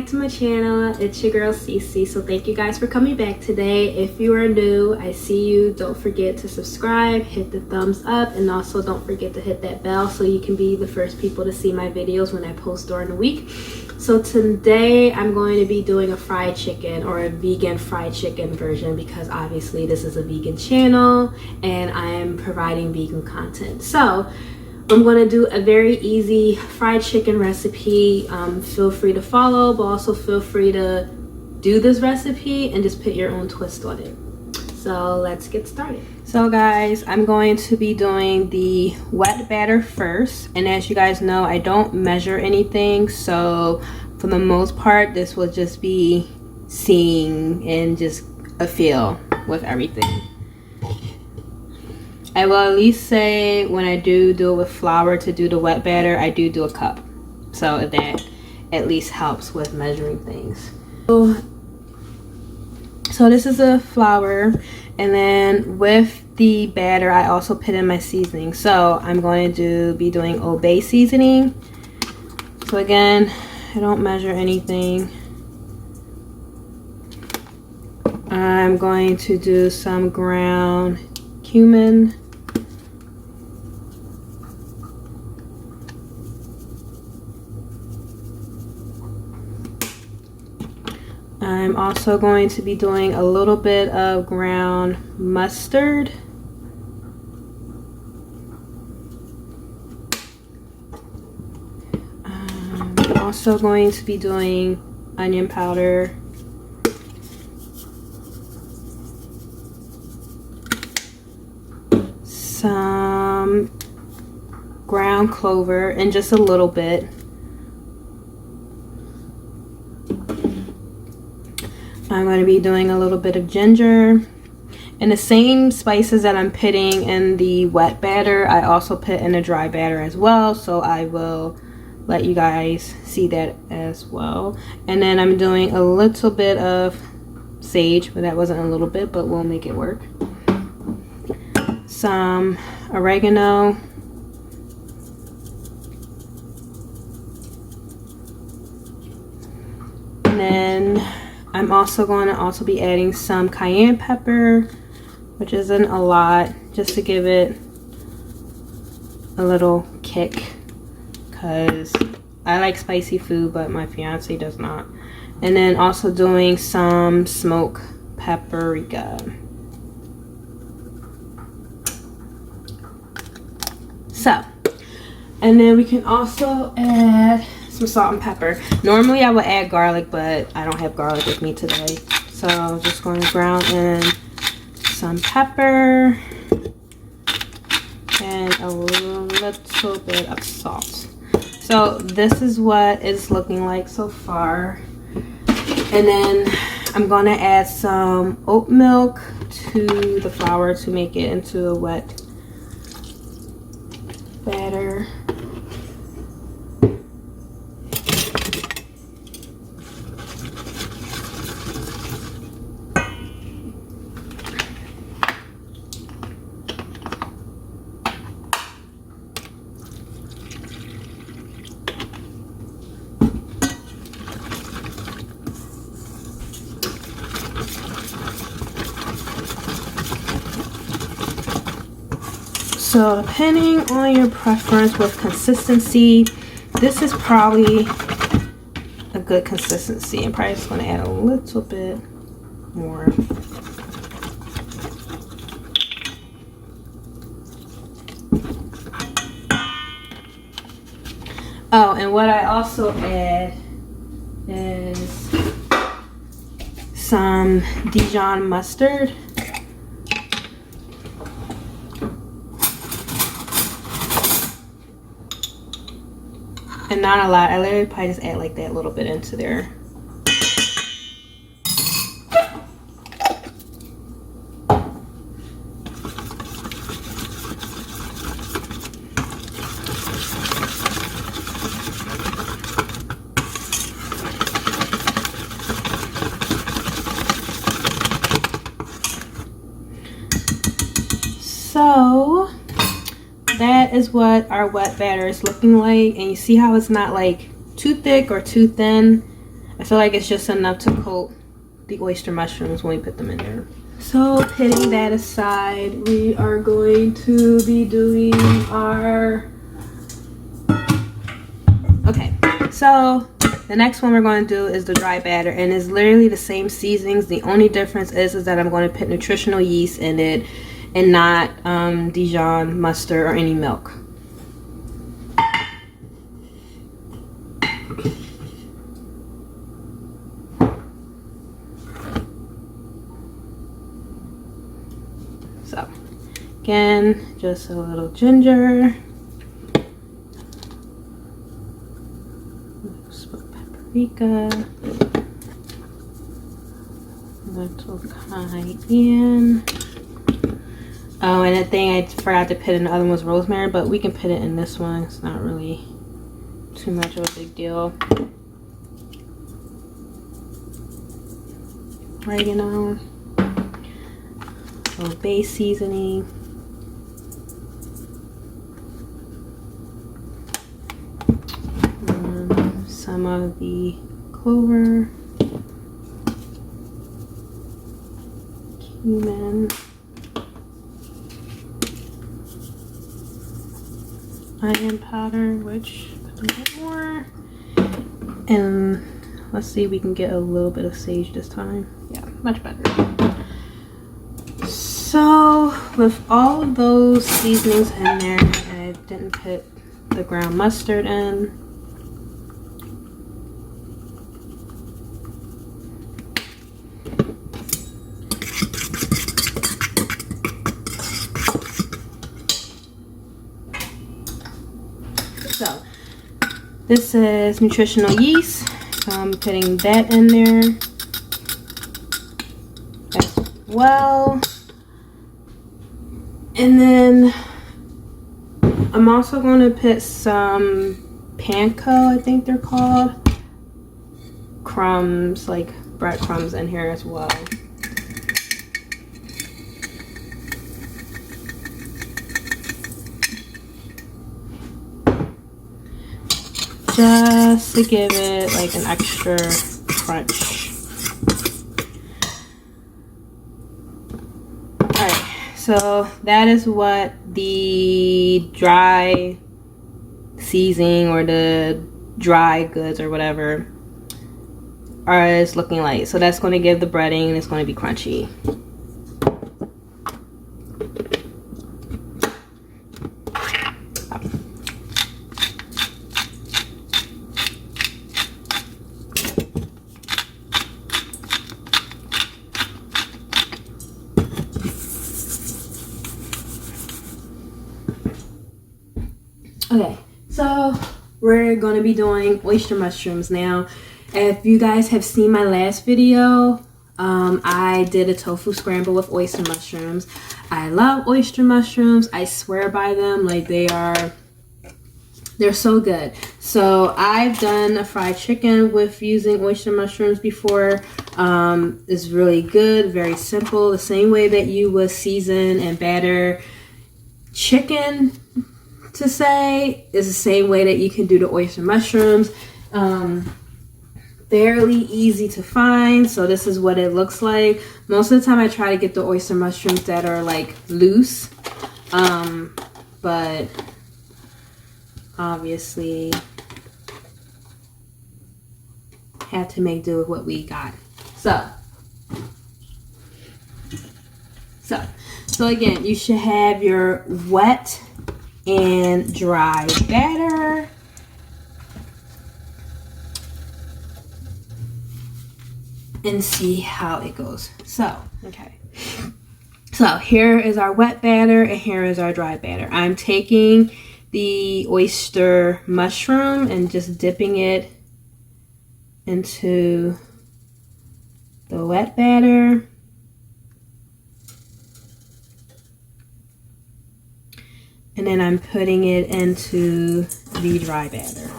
back to my channel. It's your girl Cece. So thank you guys for coming back today. If you are new, I see you. Don't forget to subscribe, hit the thumbs up, and also don't forget to hit that bell so you can be the first people to see my videos when I post during the week. So today I'm going to be doing a fried chicken, or a vegan fried chicken version, because obviously this is a vegan channel and I am providing vegan content. So I'm going to do a very easy fried chicken recipe. Feel free to follow, but also feel free to do this recipe and just put your own twist on it. So let's get started. So guys, I'm going to be doing the wet batter first. And as you guys know, I don't measure anything. So for the most part, this will just be seeing and just a feel with everything. I will at least say when I do it with flour to do the wet batter, I do a cup. So that at least helps with measuring things. So this is a flour, and then with the batter, I also put in my seasoning. So I'm going to be doing Old Bay seasoning. So again, I don't measure anything. I'm going to do some ground cumin. I'm also going to be doing a little bit of ground mustard. I'm also going to be doing onion powder. Some ground clover, and just a little bit. I'm going to be doing a little bit of ginger, and the same spices that I'm putting in the wet batter I also put in the dry batter as well, so I will let you guys see that as well. And then I'm doing a little bit of sage, but that wasn't a little bit, but we'll make it work. Some oregano, and then I'm also going to be adding some cayenne pepper, which isn't a lot, just to give it a little kick, because I like spicy food, but my fiance does not. And then also doing some smoked paprika. So, and then we can also add some salt and pepper. Normally I would add garlic, but I don't have garlic with me today. So I'm just going to ground in some pepper and a little bit of salt. So this is what it's looking like so far. And then I'm going to add some oat milk to the flour to make it into a wet batter. So depending on your preference with consistency, this is probably a good consistency. I'm probably just going to add a little bit more. Oh, and what I also add is some Dijon mustard. And not a lot. I literally probably just add like that little bit into there. So that is what our wet batter is looking like, and you see how it's not like too thick or too thin. I feel like it's just enough to coat the oyster mushrooms when we put them in there. So putting that aside, we are going to be doing our... Okay, so the next one we're going to do is the dry batter, and it's literally the same seasonings. The only difference is that I'm going to put nutritional yeast in it and not Dijon mustard or any milk. So again, just a little ginger, paprika, little cayenne. Oh, and the thing I forgot to put in the other one was rosemary, but we can put it in this one. It's not really too much of a big deal. Oregano, a little base seasoning. And some of the clover, cumin, onion powder, which put a bit more, and let's see if we can get a little bit of sage this time. Yeah, much better. So with all of those seasonings in there, I didn't put the ground mustard in. So this is nutritional yeast, so I'm putting that in there as well. And then I'm also going to put some panko, I think they're called, crumbs, like breadcrumbs in here as well. Just to give it like an extra crunch. Alright, so that is what the dry seasoning or the dry goods or whatever is looking like. So that's going to give the breading, and it's going to be crunchy. Okay, so we're going to be doing oyster mushrooms now. If you guys have seen my last video, I did a tofu scramble with oyster mushrooms. I love oyster mushrooms. I swear by them. Like, they're so good. So I've done a fried chicken with using oyster mushrooms before. It's really good, very simple. The same way that you would season and batter chicken, to say, is the same way that you can do the oyster mushrooms. Fairly easy to find, so this is what it looks like. Most of the time I try to get the oyster mushrooms that are like loose, but obviously have to make do with what we got. So again, you should have your wet and dry batter. And see how it goes. So, okay. So here is our wet batter and here is our dry batter. I'm taking the oyster mushroom and just dipping it into the wet batter. And then I'm putting it into the dry batter.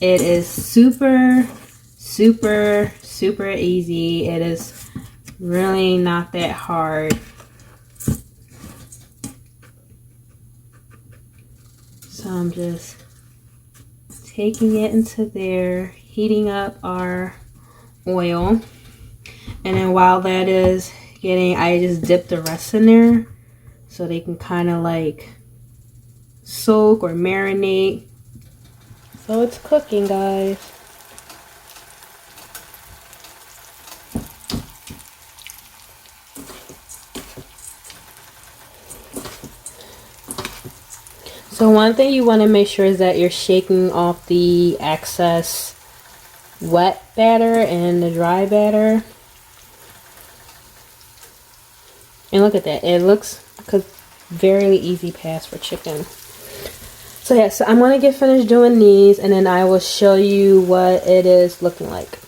It is super easy. It is really not that hard. So I'm just taking it into there, heating up our oil. And then while that is getting, I just dip the rest in there so they can kind of like soak or marinate. So it's cooking, guys. So one thing you want to make sure is that you're shaking off the excess wet batter and the dry batter. And look at that. It looks very easy pass for chicken. So yeah, so I'm going to get finished doing these and then I will show you what it is looking like.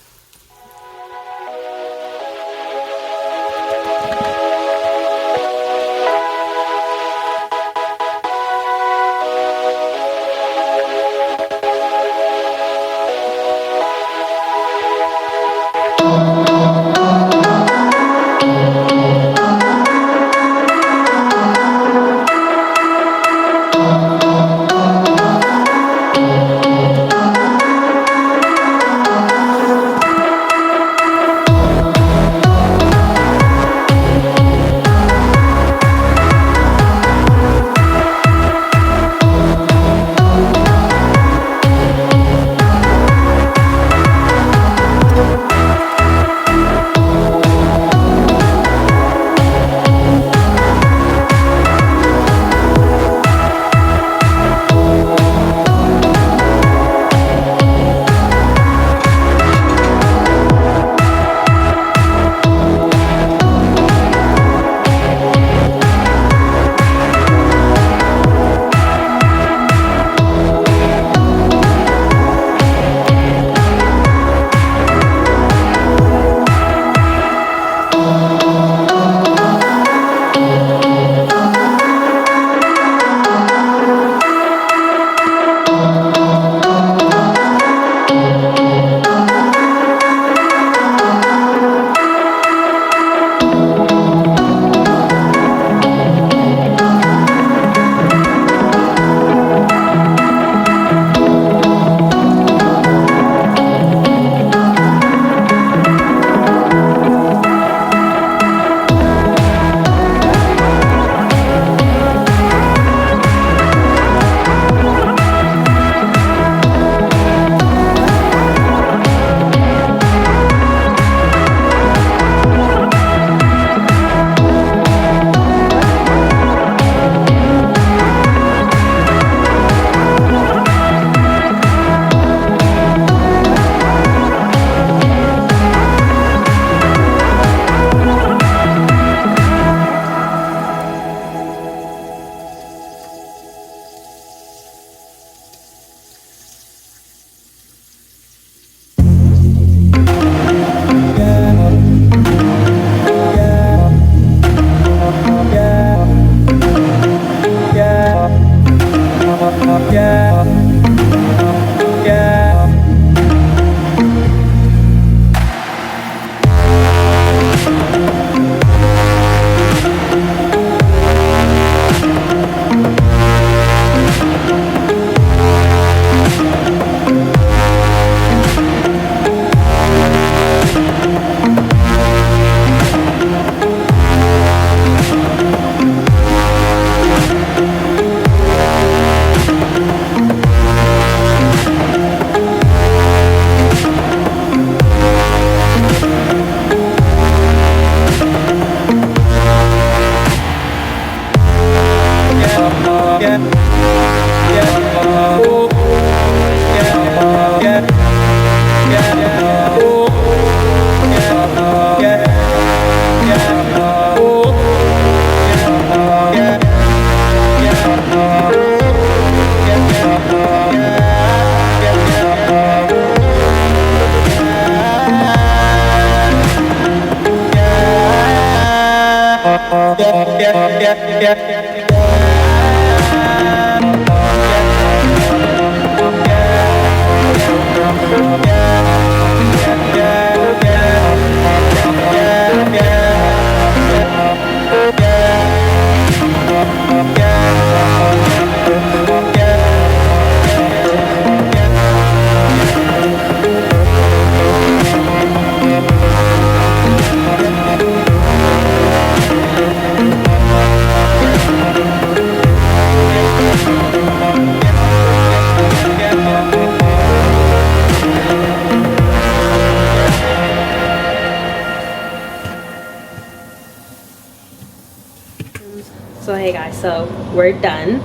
So hey guys, so we're done,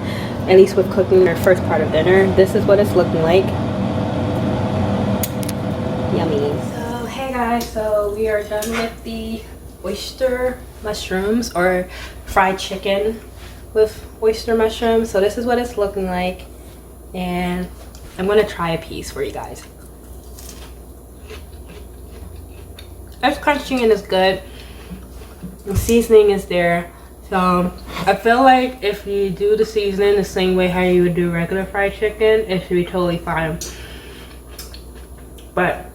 at least with cooking our first part of dinner. This is what it's looking like. Yummy. So hey guys, so we are done with the oyster mushrooms, or fried chicken with oyster mushrooms. So this is what it's looking like, and I'm gonna try a piece for you guys. It's crunchy and it's good. The seasoning is there. So I feel like if you do the seasoning the same way how you would do regular fried chicken, it should be totally fine. But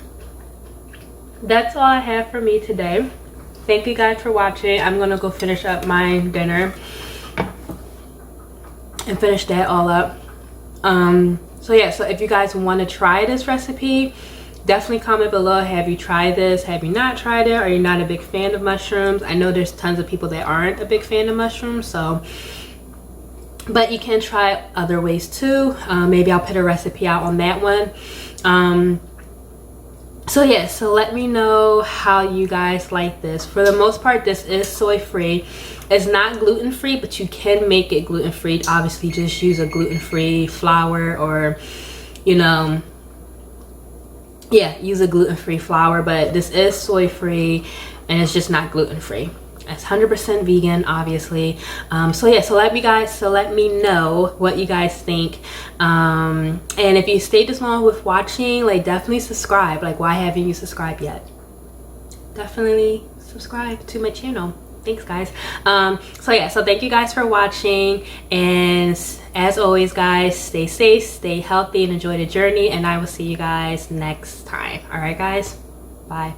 that's all I have for me today. Thank you guys for watching. I'm gonna go finish up my dinner and finish that all up. So yeah, so if you guys want to try this recipe, definitely comment below. Have you tried this? Have you not tried it? Are you not a big fan of mushrooms? I know there's tons of people that aren't a big fan of mushrooms, so but you can try other ways too. Maybe I'll put a recipe out on that one. So yeah, so let me know how you guys like this. For the most part, this is soy free. It's not gluten free, but you can make it gluten free. Obviously just use a gluten-free flour, or you know, yeah, use a gluten-free flour. But this is soy free and it's just not gluten free. It's 100% vegan, obviously. So yeah, so let me know what you guys think. And if you stayed this long with watching, like, definitely subscribe. Like, why haven't you subscribed yet? Definitely subscribe to my channel. Thanks guys. So yeah, so thank you guys for watching, and as always guys, stay safe, stay healthy, and enjoy the journey, and I will see you guys next time. All right guys, bye.